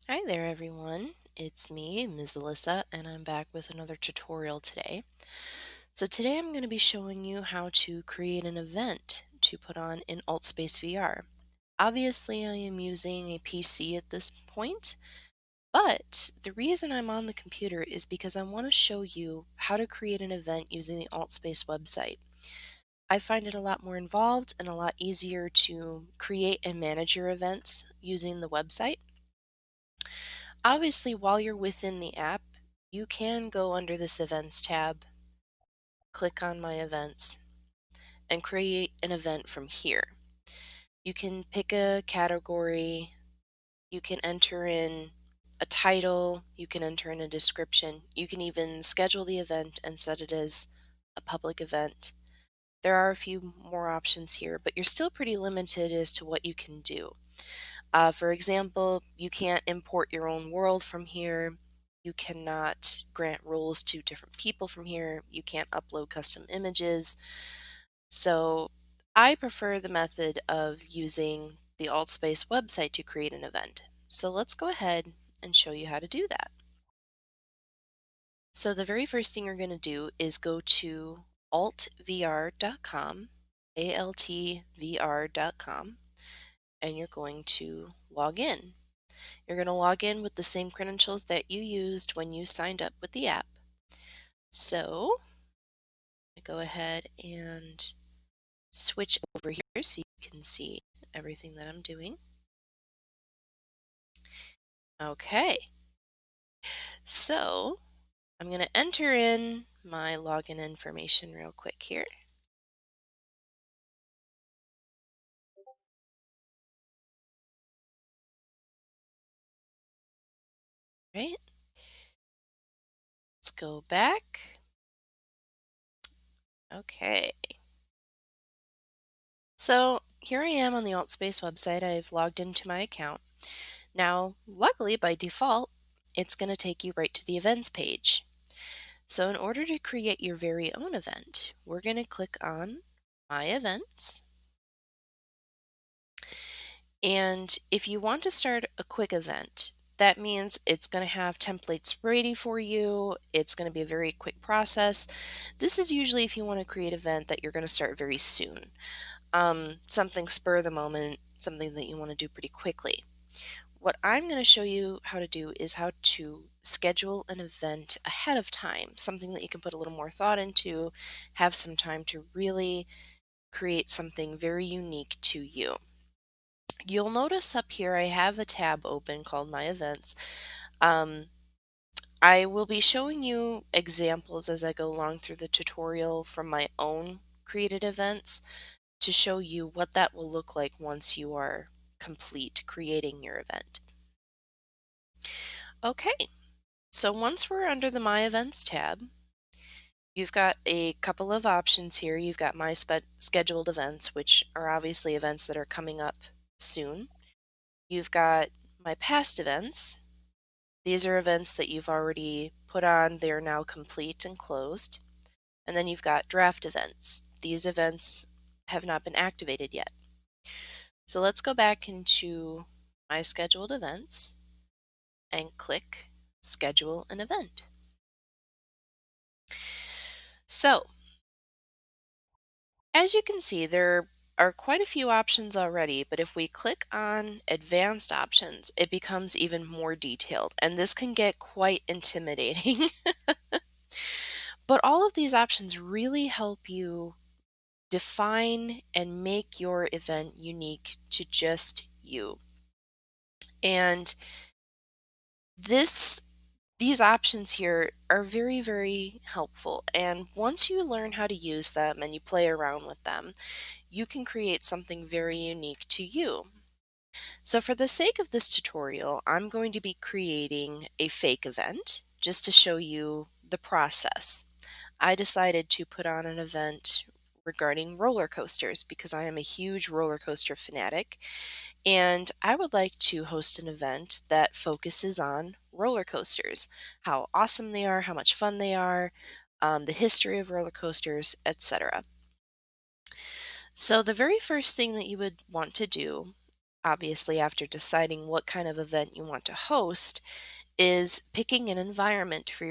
Hi there, everyone. It's me, Ms. Alyssa, and I'm back with another tutorial today. So today I'm going to be showing you how to create an event to put on in AltspaceVR. Obviously, I am using a PC at this point, but the reason I'm on the computer is because I want to show you how to create an event using the Altspace website. I find it a lot more involved and a lot easier to create and manage your events using the website. Obviously, while you're within the app, you can go under this Events tab, click on My Events, and create an event from here. You can pick a category, you can enter in a title, you can enter in a description, you can even schedule the event and set it as a public event. There are a few more options here, but you're still pretty limited as to what you can do. For example, you can't import your own world from here. You cannot grant roles to different people from here. You can't upload custom images. So I prefer the method of using the Altspace website to create an event. So let's go ahead and show you how to do that. So the very first thing you're going to do is go to altvr.com, altvr.com, and you're going to log in. You're going to log in with the same credentials that you used when you signed up with the app. So I go ahead and switch over here so you can see everything that I'm doing. Okay, so I'm going to enter in my login information real quick here. Right, let's go back. Okay, so here I am on the Altspace website. I've logged into my account. Now, luckily by default, it's going to take you right to the events page. So in order to create your very own event, we're going to click on My Events. And if you want to start a quick event, that means it's going to have templates ready for you. It's going to be a very quick process. This is usually if you want to create an event that you're going to start very soon. Something spur of the moment, something that you want to do pretty quickly. What I'm going to show you how to do is how to schedule an event ahead of time, something that you can put a little more thought into, have some time to really create something very unique to you. You'll notice up here I have a tab open called My Events. Um, I will be showing you examples as I go along through the tutorial from my own created events to show you what that will look like once you are complete creating your event. Okay, so once we're under the My Events tab, you've got a couple of options here. You've got My Scheduled Events, which are obviously events that are coming up soon. You've got My Past Events. These are events that you've already put on. They're now complete and closed. And then you've got Draft Events. These events have not been activated yet. So let's go back into My Scheduled Events and click Schedule an Event. So as you can see, there are quite a few options already, but if we click on advanced options, it becomes even more detailed, and this can get quite intimidating. But all of these options really help you define and make your event unique to just you. And this these options here are very, very helpful. And once you learn how to use them and you play around with them, you can create something very unique to you. So for the sake of this tutorial, I'm going to be creating a fake event just to show you the process. I decided to put on an event regarding roller coasters because I am a huge roller coaster fanatic, and I would like to host an event that focuses on roller coasters, how awesome they are, how much fun they are, the history of roller coasters, etc. So the very first thing that you would want to do obviously after deciding what kind of event you want to host, is picking an environment for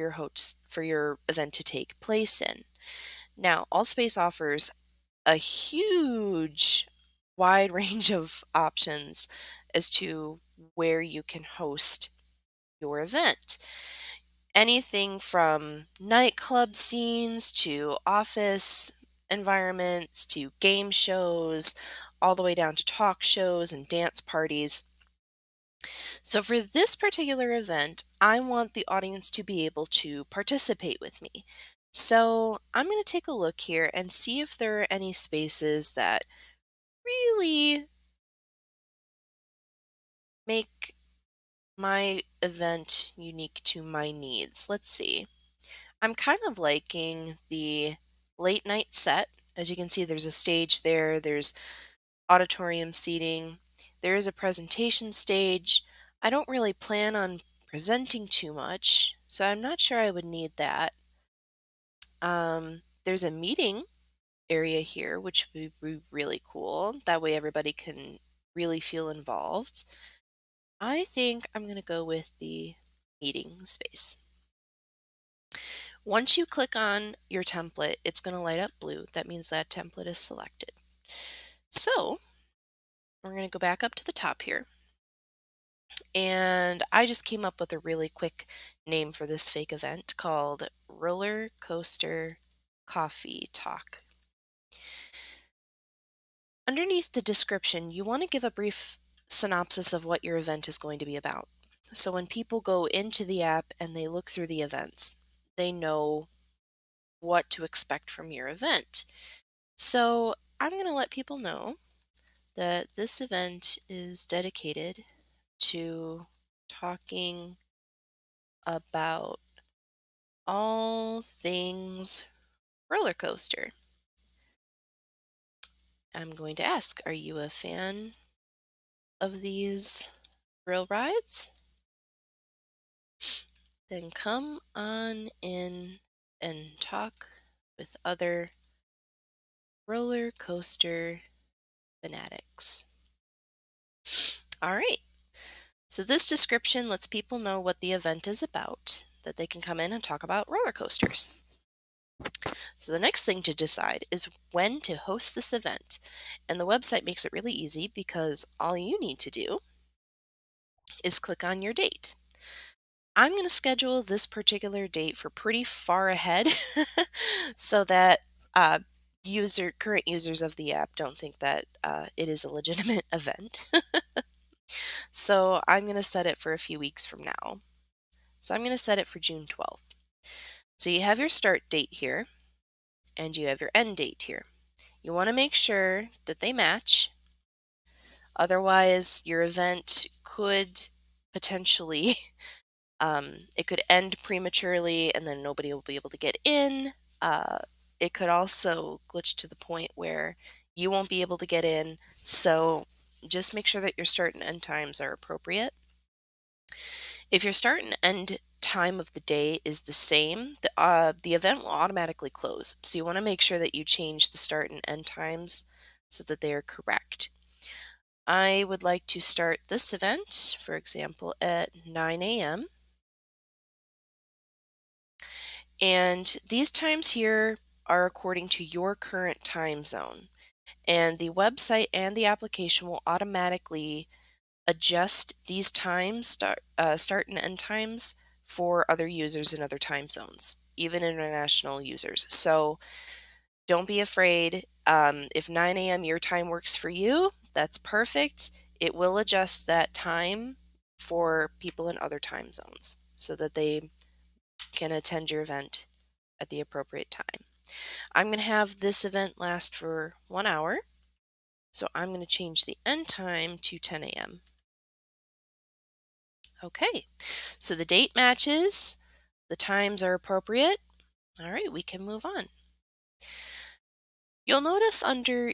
your event to take place in. Now, Allspace offers a huge wide range of options as to where you can host your event. Anything from nightclub scenes to office environments to game shows, all the way down to talk shows and dance parties. So, for this particular event, I want the audience to be able to participate with me. So, I'm going to take a look here and see if there are any spaces that really make my event unique to my needs. Let's see. I'm kind of liking the late night set. As you can see, there's a stage there, there's auditorium seating, there is a presentation stage. I don't really plan on presenting too much, so I'm not sure I would need that. There's a meeting area here, which would be really cool. That way, everybody can really feel involved. I think I'm going to go with the meeting space. Once you click on your template, it's going to light up blue. That means that template is selected. So we're going to go back up to the top here. And I just came up with a really quick name for this fake event called Roller Coaster Coffee Talk. Underneath the description, you want to give a brief synopsis of what your event is going to be about. So when people go into the app and they look through the events, they know what to expect from your event. So I'm going to let people know that this event is dedicated to talking about all things roller coaster. I'm going to ask, are you a fan of these thrill rides? Then come on in and talk with other roller coaster fanatics. All right. So this description lets people know what the event is about, that they can come in and talk about roller coasters. So the next thing to decide is when to host this event. And the website makes it really easy because all you need to do is click on your date. I'm going to schedule this particular date for pretty far ahead so that uh, current users of the app don't think that it is a legitimate event. So I'm going to set it for a few weeks from now. So I'm going to set it for June 12th. So you have your start date here and you have your end date here. You want to make sure that they match. Otherwise, your event could potentially it could end prematurely and then nobody will be able to get in. It could also glitch to the point where you won't be able to get in. So just make sure that your start and end times are appropriate. If your start and end time of the day is the same, the event will automatically close. So you want to make sure that you change the start and end times so that they are correct. I would like to start this event, for example, at 9 a.m. And these times here are according to your current time zone. And the website and the application will automatically adjust these times, start and end times, for other users in other time zones, even international users. So don't be afraid. If 9 a.m. your time works for you, that's perfect. It will adjust that time for people in other time zones so that they can attend your event at the appropriate time. I'm going to have this event last for 1 hour. So I'm going to change the end time to 10 a.m. Okay, so the date matches, the times are appropriate. All right, we can move on. You'll notice under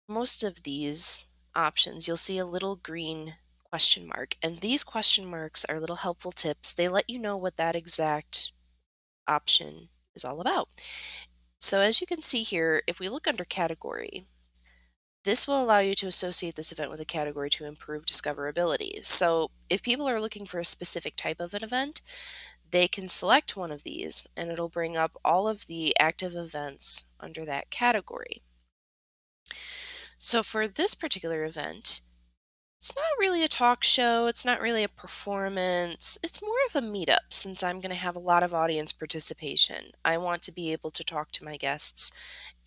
most of these options, you'll see a little green question mark. And these question marks are little helpful tips. They let you know what that exact option is all about. So as you can see here, if we look under category, This will allow you to associate this event with a category to improve discoverability. So if people are looking for a specific type of an event, they can select one of these and it'll bring up all of the active events under that category. So for this particular event, it's not really a talk show, it's not really a performance, it's more of a meetup since I'm going to have a lot of audience participation. I want to be able to talk to my guests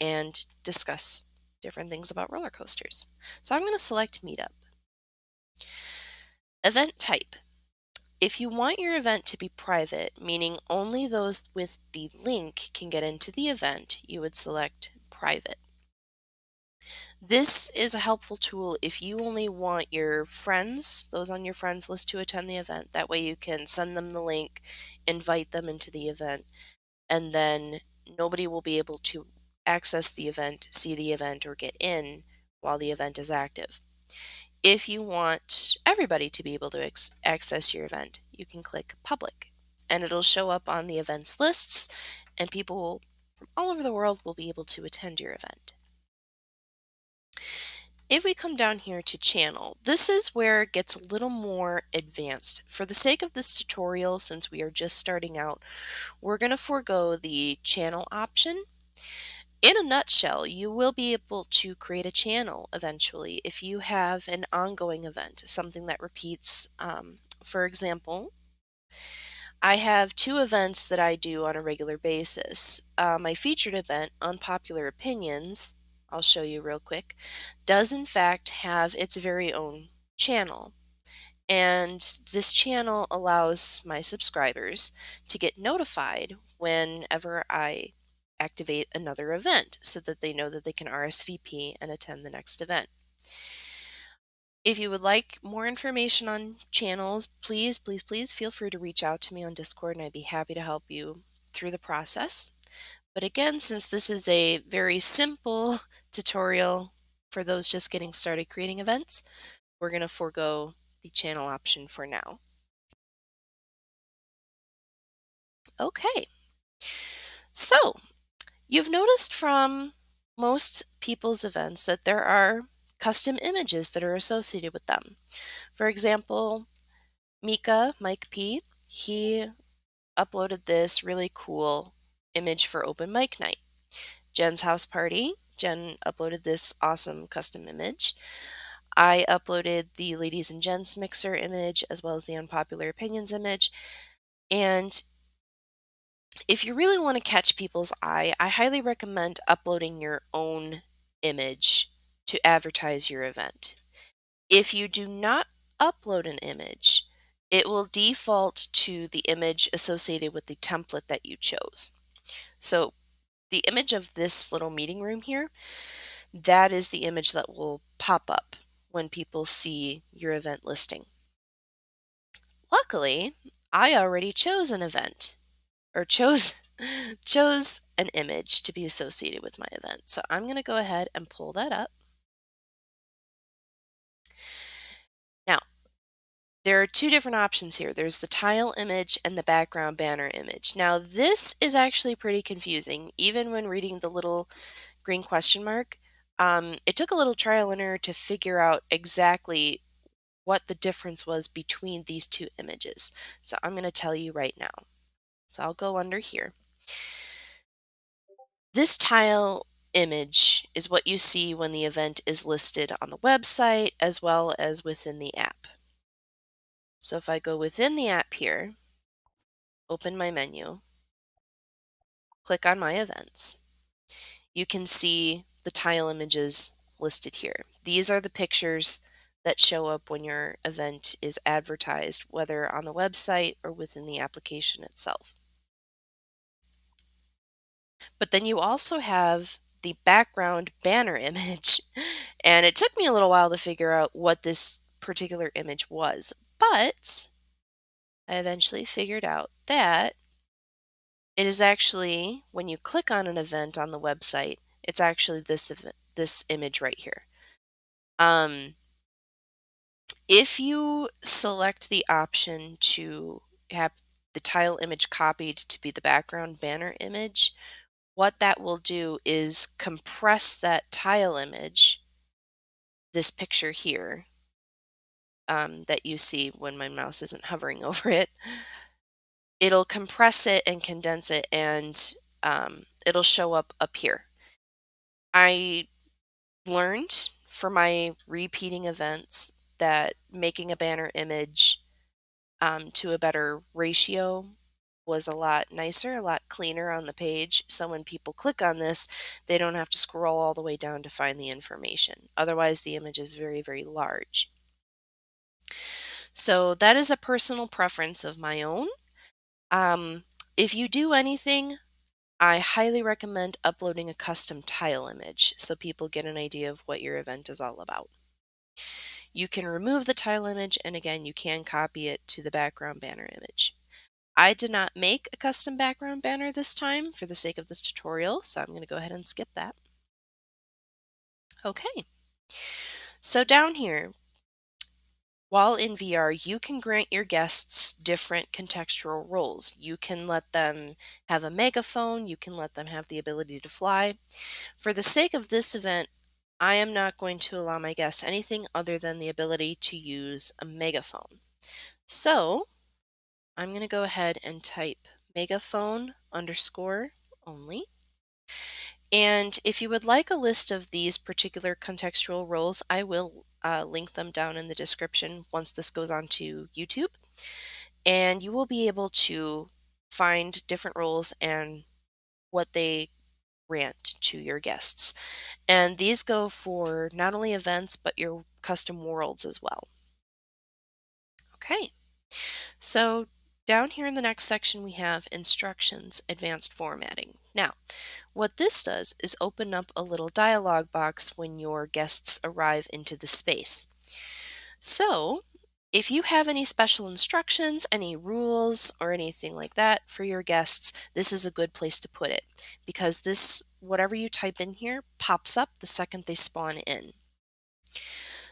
and discuss different things about roller coasters. So I'm going to select meetup. Event type. If you want your event to be private, meaning only those with the link can get into the event, you would select private. This is a helpful tool if you only want your friends, those on your friends list, to attend the event. That way you can send them the link, invite them into the event, and then nobody will be able to access the event, see the event, or get in while the event is active. If you want everybody to be able to access your event, you can click public and it'll show up on the events lists, and people from all over the world will be able to attend your event. If we come down here to channel, this is where it gets a little more advanced. For the sake of this tutorial, since we are just starting out, we're going to forego the channel option. In a nutshell, you will be able to create a channel eventually if you have an ongoing event, something that repeats. For example, I have two events that I do on a regular basis. My featured event, Unpopular Opinions, I'll show you real quick, does in fact have its very own channel. And this channel allows my subscribers to get notified whenever I activate another event so that they know that they can RSVP and attend the next event. If you would like more information on channels, please, please, please feel free to reach out to me on Discord and I'd be happy to help you through the process. But again, since this is a very simple tutorial for those just getting started creating events, we're going to forego the channel option for now. Okay, so you've noticed from most people's events that there are custom images that are associated with them. For example, Mike P, he uploaded this really cool image for open mic night. Jen's house party, Jen uploaded this awesome custom image. I uploaded the ladies and gents mixer image as well as the unpopular opinions image. And if you really want to catch people's eye, I highly recommend uploading your own image to advertise your event. If you do not upload an image, it will default to the image associated with the template that you chose. So the image of this little meeting room here, that is the image that will pop up when people see your event listing. Luckily, I already chose an event or chose an image to be associated with my event. So I'm going to go ahead and pull that up. Now, there are two different options here. There's the tile image and the background banner image. Now, this is actually pretty confusing, even when reading the little green question mark. It took a little trial and error to figure out exactly what the difference was between these two images. So I'm going to tell you right now. So I'll go under here. This tile image is what you see when the event is listed on the website as well as within the app. So if I go within the app here, open my menu, click on my events, you can see the tile images listed here. These are the pictures that show up when your event is advertised, whether on the website or within the application itself. But then you also have the background banner image, and it took me a little while to figure out what this particular image was, but I eventually figured out that it is actually, when you click on an event on the website, it's actually this image right here. If you select the option to have the tile image copied to be the background banner image, what that will do is compress that tile image this picture here that you see when my mouse isn't hovering over it, it'll compress it and condense it, and it'll show up here. I learned for my repeating events that making a banner image to a better ratio was a lot nicer, a lot cleaner on the page. So when people click on this, they don't have to scroll all the way down to find the information. Otherwise, the image is very, very large. So that is a personal preference of my own. Um, if you do anything, I highly recommend uploading a custom tile image so people get an idea of what your event is all about. You can remove the tile image, and again, you can copy it to the background banner image. I did not make a custom background banner this time for the sake of this tutorial, so I'm going to go ahead and skip that. Okay, so down here, while in VR, you can grant your guests different contextual roles. You can let them have a megaphone, you can let them have the ability to fly. For the sake of this event, I am not going to allow my guests anything other than the ability to use a megaphone. So I'm going to go ahead and type megaphone underscore only. And if you would like a list of these particular contextual roles, I will link them down in the description once this goes on to YouTube. And you will be able to find different roles and what they grant to your guests. And these go for not only events, but your custom worlds as well. Okay, so down here in the next section, we have instructions, advanced formatting. Now, what this does is open up a little dialog box when your guests arrive into the space. So, if you have any special instructions, any rules, or anything like that for your guests, this is a good place to put it because this, whatever you type in here, pops up the second they spawn in.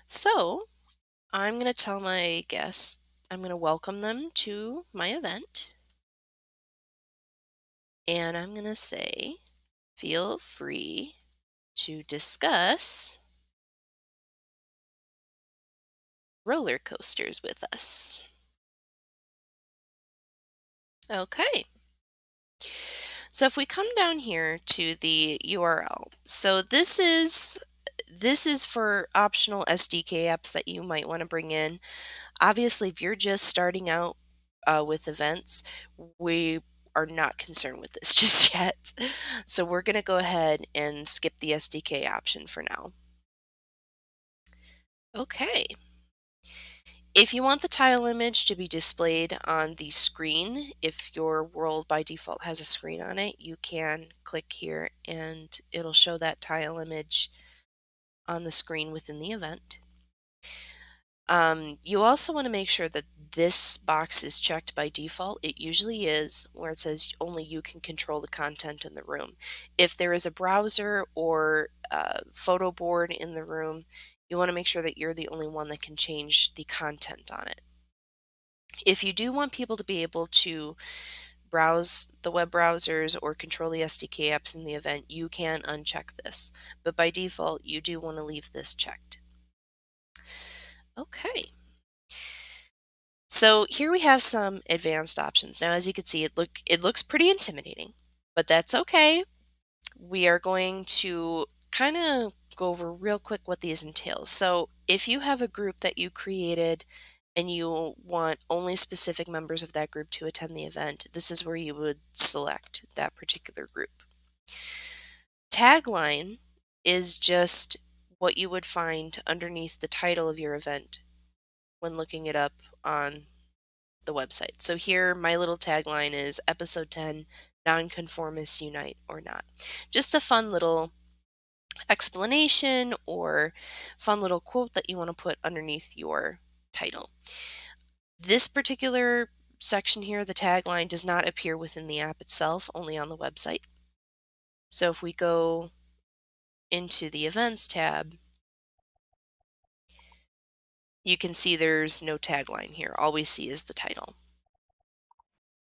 So, I'm going to tell my guests, I'm going to welcome them to my event, and I'm going to say, feel free to discuss roller coasters with us. Okay. So if we come down here to the URL, so this is for optional SDK apps that you might want to bring in. Obviously, if you're just starting out with events, we are not concerned with this just yet. So we're going to go ahead and skip the SDK option for now. Okay. If you want the tile image to be displayed on the screen, if your world by default has a screen on it, you can click here and it'll show that tile image on the screen within the event. You also want to make sure that this box is checked by default. It usually is, where it says only you can control the content in the room. If there is a browser or a photo board in the room, you want to make sure that you're the only one that can change the content on it. If you do want people to be able to browse the web browsers or control the SDK apps in the event, you can uncheck this. But by default, you do want to leave this checked. Okay. So here we have some advanced options. Now, as you can see, it looks pretty intimidating, but that's okay. We are going to kind of go over real quick what these entail. So if you have a group that you created and you want only specific members of that group to attend the event, this is where you would select that particular group. Tagline is just what you would find underneath the title of your event when looking it up on the website. So here, my little tagline is Episode 10, Nonconformists Unite or Not. Just a fun little explanation or fun little quote that you want to put underneath your title. This particular section here, the tagline, does not appear within the app itself, only on the website. So if we go into the Events tab, you can see there's no tagline here. All we see is the title.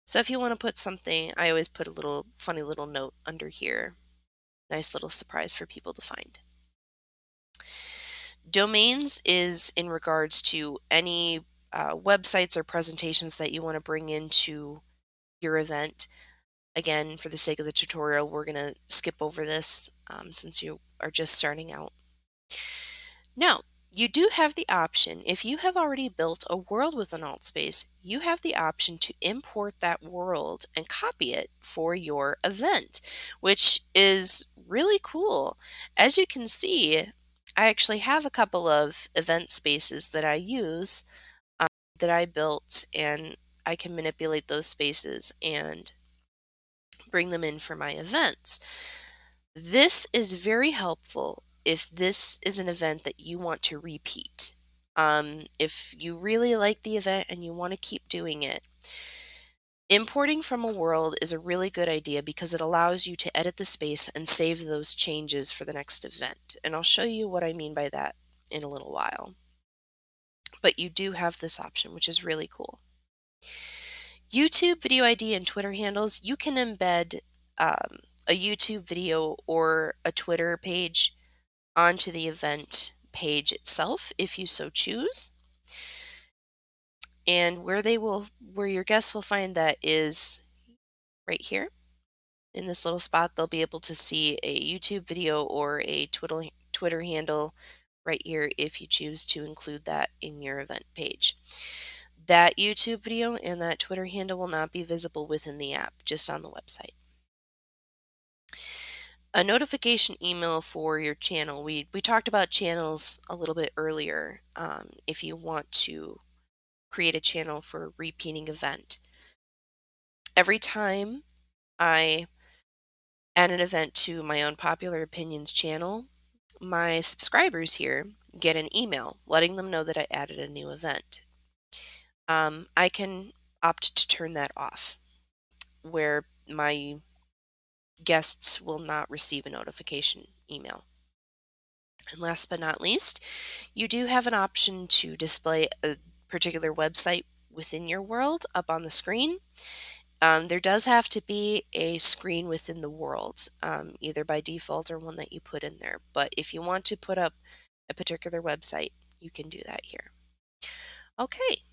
So if you want to put something, I always put a little funny little note under here. Nice little surprise for people to find. Domains is in regards to any websites or presentations that you want to bring into your event. Again, for the sake of the tutorial, we're going to skip over this since you are just starting out. Now, you do have the option, if you have already built a world with an Altspace, you have the option to import that world and copy it for your event, which is really cool. As you can see, I actually have a couple of event spaces that I use that I built, and I can manipulate those spaces and bring them in for my events. This is very helpful if this is an event that you want to repeat. If you really like the event and you want to keep doing it, importing from a world is a really good idea because it allows you to edit the space and save those changes for the next event. And I'll show you what I mean by that in a little while. But you do have this option, which is really cool. YouTube video ID and Twitter handles, you can embed a YouTube video or a Twitter page onto the event page itself if you so choose. And where your guests will find that is right here in this little spot. They'll be able to see a YouTube video or a Twitter handle right here if you choose to include that in your event page. That YouTube video and that Twitter handle will not be visible within the app, just on the website. A notification email for your channel. We talked about channels a little bit earlier. If you want to create a channel for a repeating event. Every time I add an event to my Unpopular Opinions channel, my subscribers here get an email letting them know that I added a new event. I can opt to turn that off, where my guests will not receive a notification email. And last but not least, you do have an option to display a particular website within your world up on the screen. There does have to be a screen within the world, either by default or one that you put in there. But if you want to put up a particular website, you can do that here. Okay,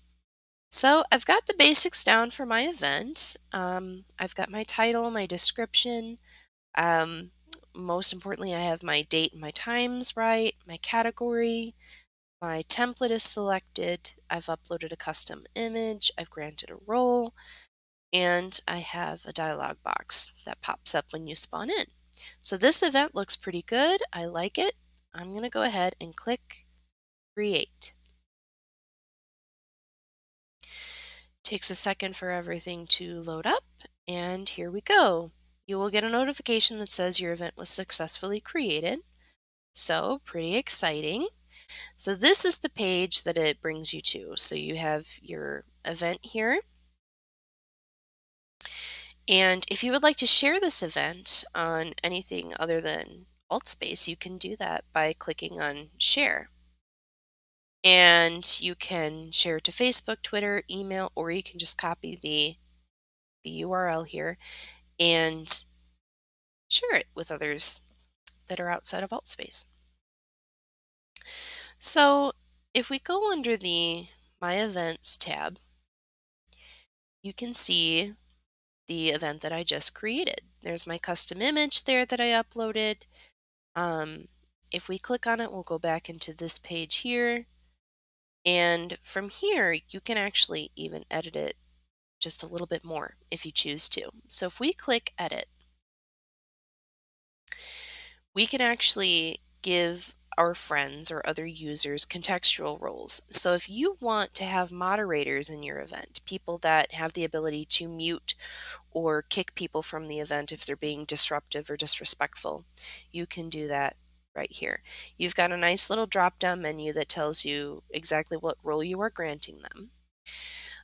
so I've got the basics down for my event. I've got my title, my description. Most importantly, I have my date and my times right, my category. My template is selected. I've uploaded a custom image. I've granted a role. And I have a dialog box that pops up when you spawn in. So this event looks pretty good. I like it. I'm going to go ahead and click Create. Takes a second for everything to load up, and here we go. You will get a notification that says your event was successfully created. So pretty exciting. So this is the page that it brings you to. So you have your event here. And if you would like to share this event on anything other than Altspace, you can do that by clicking on Share. And you can share it to Facebook, Twitter, email, or you can just copy the URL here and share it with others that are outside of Altspace. So if we go under the My Events tab, you can see the event that I just created. There's my custom image there that I uploaded. If we click on it, we'll go back into this page here. And from here, you can actually even edit it just a little bit more if you choose to. So if we click Edit, we can actually give our friends or other users contextual roles. So if you want to have moderators in your event, people that have the ability to mute or kick people from the event if they're being disruptive or disrespectful, you can do that right here. You've got a nice little drop-down menu that tells you exactly what role you are granting them.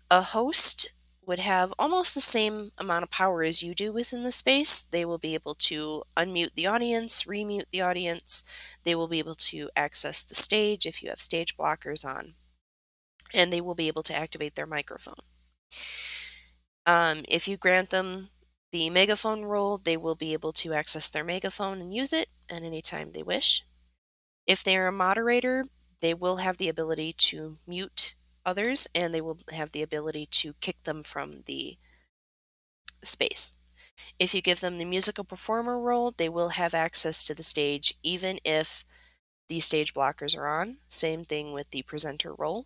A host would have almost the same amount of power as you do within the space. They will be able to unmute the audience, remute the audience. They will be able to access the stage if you have stage blockers on, and they will be able to activate their microphone. If you grant them the megaphone role, they will be able to access their megaphone and use it at any time they wish. If they are a moderator, they will have the ability to mute others, and they will have the ability to kick them from the space. If you give them the musical performer role, they will have access to the stage even if the stage blockers are on. Same thing with the presenter role.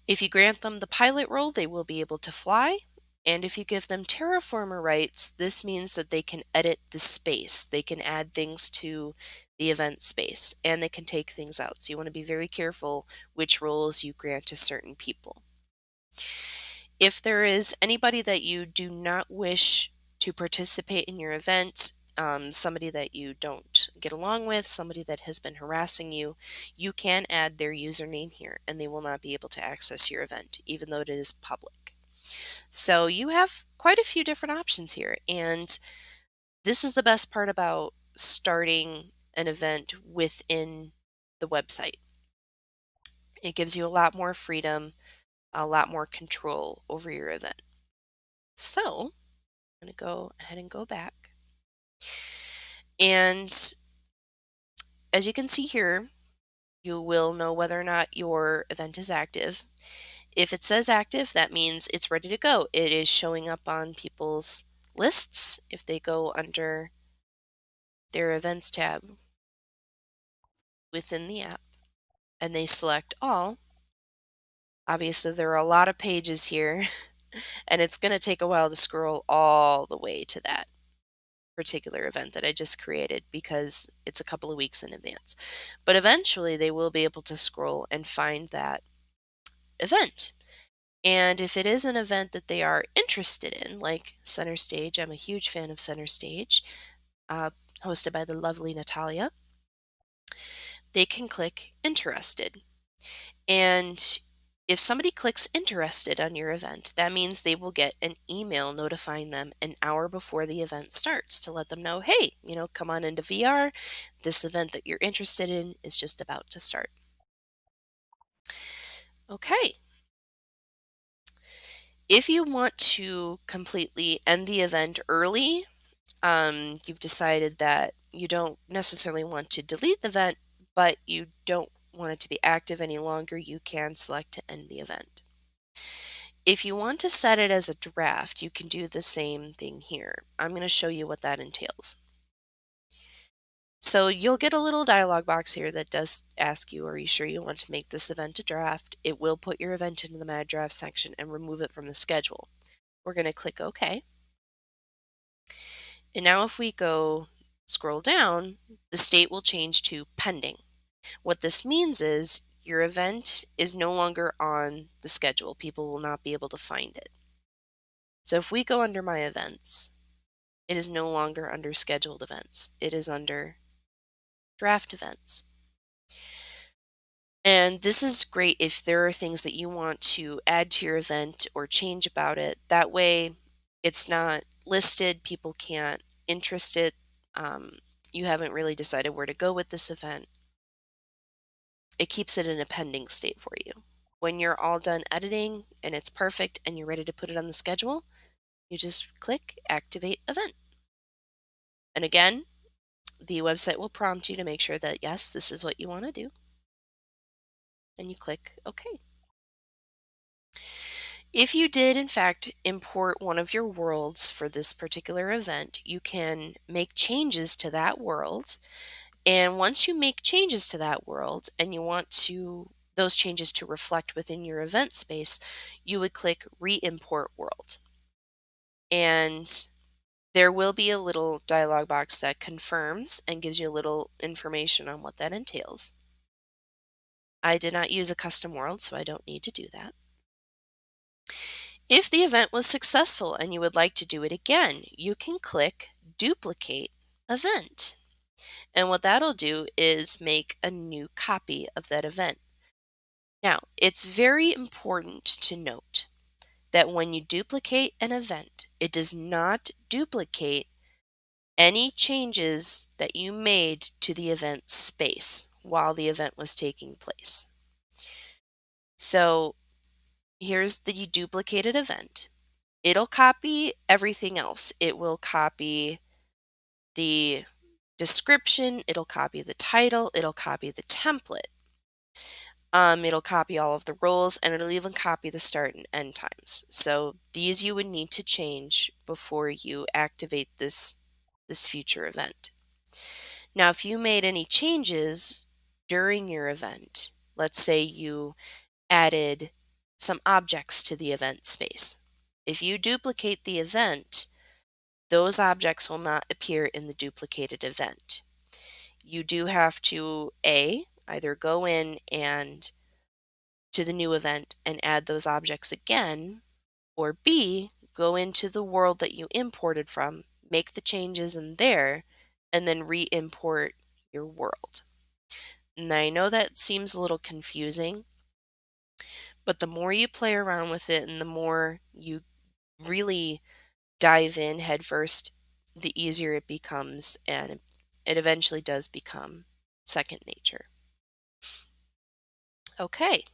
If you grant them the pilot role, they will be able to fly. And if you give them terraformer rights, this means that they can edit the space. They can add things to the event space, and they can take things out. So you want to be very careful which roles you grant to certain people. If there is anybody that you do not wish to participate in your event, somebody that you don't get along with, somebody that has been harassing you, you can add their username here and they will not be able to access your event, even though it is public. So you have quite a few different options here. And this is the best part about starting an event within the website. It gives you a lot more freedom, a lot more control over your event. So I'm going to go ahead and go back. And as you can see here, you will know whether or not your event is active. If it says active, that means it's ready to go. It is showing up on people's lists. If they go under their events tab within the app and they select all, obviously there are a lot of pages here and it's going to take a while to scroll all the way to that particular event that I just created because it's a couple of weeks in advance. But eventually they will be able to scroll and find that event. And if it is an event that they are interested in, like Center Stage, I'm a huge fan of Center Stage, uh, hosted by the lovely Natalia, they can click interested. And if somebody clicks interested on your event, that means they will get an email notifying them an hour before the event starts to let them know, hey, come on into VR. This event that you're interested in is just about to start. Okay. If you want to completely end the event early, you've decided that you don't necessarily want to delete the event, but you don't want it to be active any longer, you can select to end the event. If you want to set it as a draft, you can do the same thing here. I'm going to show you what that entails. So you'll get a little dialog box here that does ask you, are you sure you want to make this event a draft? It will put your event into the Mad Draft section and remove it from the schedule. We're going to click OK. And now if we go scroll down, the state will change to pending. What this means is your event is no longer on the schedule. People will not be able to find it. So if we go under my events, it is no longer under scheduled events. It is under draft events. And this is great if there are things that you want to add to your event or change about it. That way it's not listed, people can't interest it. You haven't really decided where to go with this event. It keeps it in a pending state for you. When you're all done editing and it's perfect and you're ready to put it on the schedule, you just click Activate Event. And again, the website will prompt you to make sure that, yes, this is what you want to do. And you click OK. If you did, in fact, import one of your worlds for this particular event, you can make changes to that world. And once you make changes to that world and you want those changes to reflect within your event space, you would click Re-import World. And there will be a little dialog box that confirms and gives you a little information on what that entails. I did not use a custom world, so I don't need to do that. If the event was successful and you would like to do it again, you can click Duplicate Event. And what that'll do is make a new copy of that event. Now, it's very important to note that when you duplicate an event, it does not duplicate any changes that you made to the event space while the event was taking place. So here's the duplicated event. It'll copy everything else. It will copy the description, it'll copy the title, it'll copy the template. It'll copy all of the roles, and it'll even copy the start and end times. So these you would need to change before you activate this future event. Now, if you made any changes during your event, let's say you added some objects to the event space. If you duplicate the event, those objects will not appear in the duplicated event. You do have to either go in and to the new event and add those objects again, or B, go into the world that you imported from, make the changes in there, and then re-import your world. Now, I know that seems a little confusing, but the more you play around with it and the more you really dive in headfirst, the easier it becomes, and it eventually does become second nature. Okay,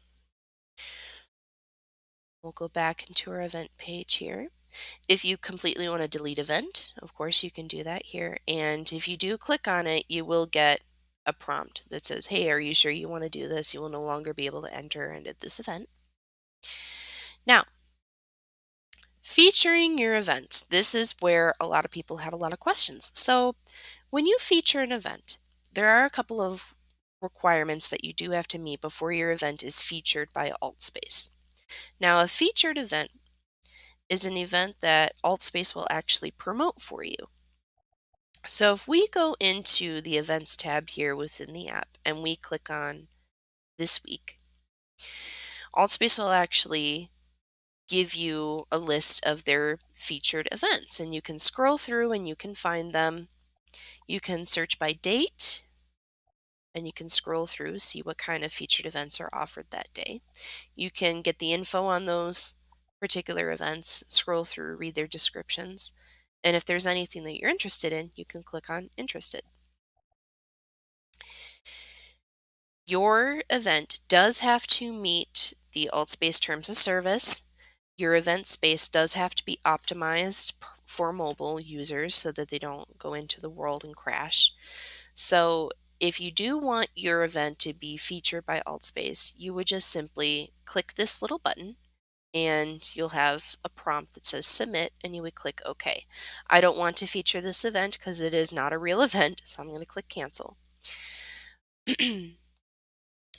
we'll go back into our event page here. If you completely want to delete event, of course you can do that here. And if you do click on it, you will get a prompt that says, hey, are you sure you want to do this? You will no longer be able to enter and edit this event. Now, featuring your event. This is where a lot of people have a lot of questions. So when you feature an event, there are a couple of requirements that you do have to meet before your event is featured by AltSpace. Now, a featured event is an event that AltSpace will actually promote for you. So if we go into the events tab here within the app and we click on this week, AltSpace will actually give you a list of their featured events, and you can scroll through and you can find them. You can search by date and you can scroll through, see what kind of featured events are offered that day. You can get the info on those particular events, scroll through, read their descriptions, and if there's anything that you're interested in, you can click on interested. Your event does have to meet the AltSpace terms of service. Your event space does have to be optimized for mobile users so that they don't go into the world and crash. So if you do want your event to be featured by AltSpace, you would just simply click this little button and you'll have a prompt that says submit, and you would click OK. I don't want to feature this event because it is not a real event, so I'm going to click cancel.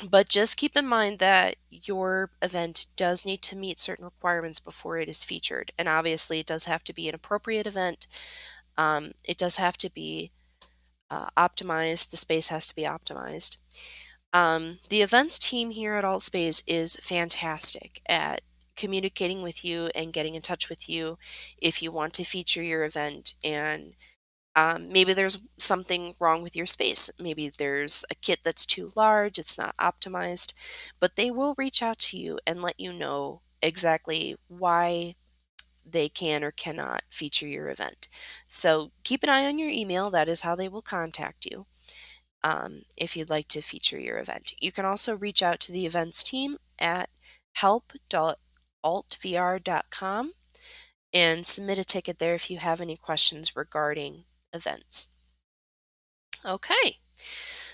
But just keep in mind that your event does need to meet certain requirements before it is featured. And obviously, it does have to be an appropriate event. It does have to be optimized. The space has to be optimized. The events team here at AltSpace is fantastic at communicating with you and getting in touch with you if you want to feature your event, and maybe there's something wrong with your space. Maybe there's a kit that's too large, it's not optimized, but they will reach out to you and let you know exactly why they can or cannot feature your event. So keep an eye on your email. That is how they will contact you if you'd like to feature your event. You can also reach out to the events team at help.altvr.com and submit a ticket there if you have any questions regarding events. Okay,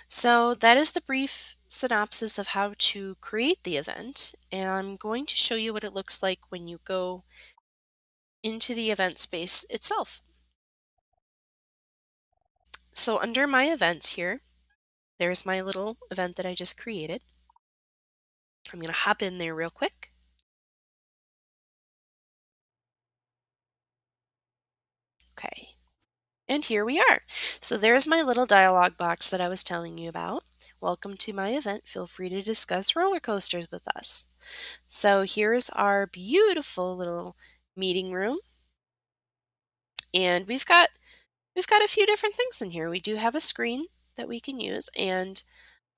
so that is the brief synopsis of how to create the event, and I'm going to show you what it looks like when you go into the event space itself. So under my events here, there's my little event that I just created. I'm going to hop in there real quick. Okay, and here we are. So there's my little dialog box that I was telling you about. Welcome to my event. Feel free to discuss roller coasters with us. So here's our beautiful little meeting room. And we've got a few different things in here. We do have a screen that we can use, and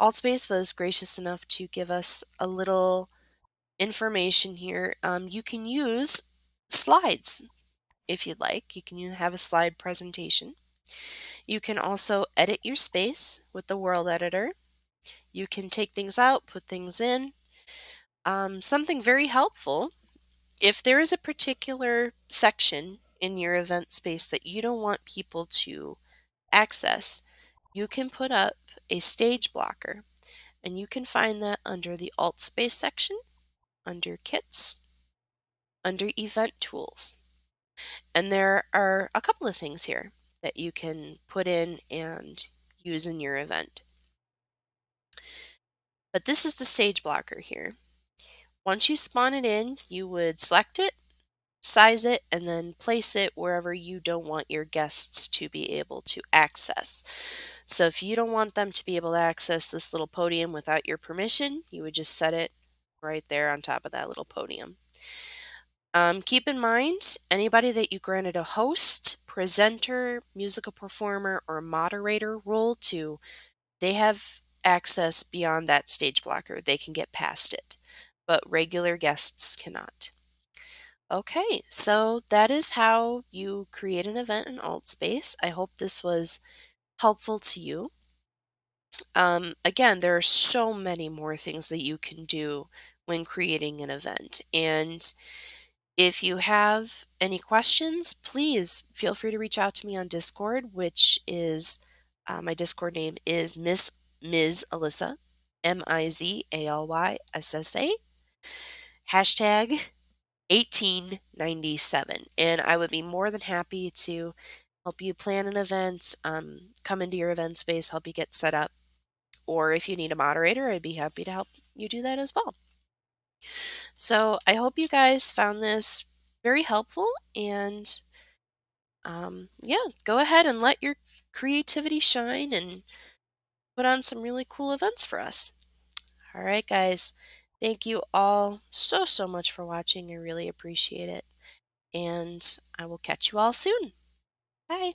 AltSpace was gracious enough to give us a little information here. You can use slides if you'd like. You can have a slide presentation. You can also edit your space with the world editor. You can take things out, put things in. Something very helpful, if there is a particular section in your event space that you don't want people to access, you can put up a stage blocker, and you can find that under the AltspaceVR section, under Kits, under Event Tools. And there are a couple of things here that you can put in and use in your event. But this is the stage blocker here. Once you spawn it in, you would select it, size it, and then place it wherever you don't want your guests to be able to access. So if you don't want them to be able to access this little podium without your permission, you would just set it right there on top of that little podium. Keep in mind, anybody that you granted a host, presenter, musical performer, or moderator role to, they have access beyond that stage blocker. They can get past it, but regular guests cannot. Okay, so that is how you create an event in AltSpace. I hope this was helpful to you. Again, there are so many more things that you can do when creating an event. And if you have any questions, please feel free to reach out to me on Discord, which is my Discord name is Ms. Alyssa, MIZALYSSA, hashtag 1897. And I would be more than happy to help you plan an event, come into your event space, help you get set up. Or if you need a moderator, I'd be happy to help you do that as well. So I hope you guys found this very helpful, and yeah, go ahead and let your creativity shine and put on some really cool events for us. All right, guys. Thank you all so much for watching. I really appreciate it. And I will catch you all soon. Bye.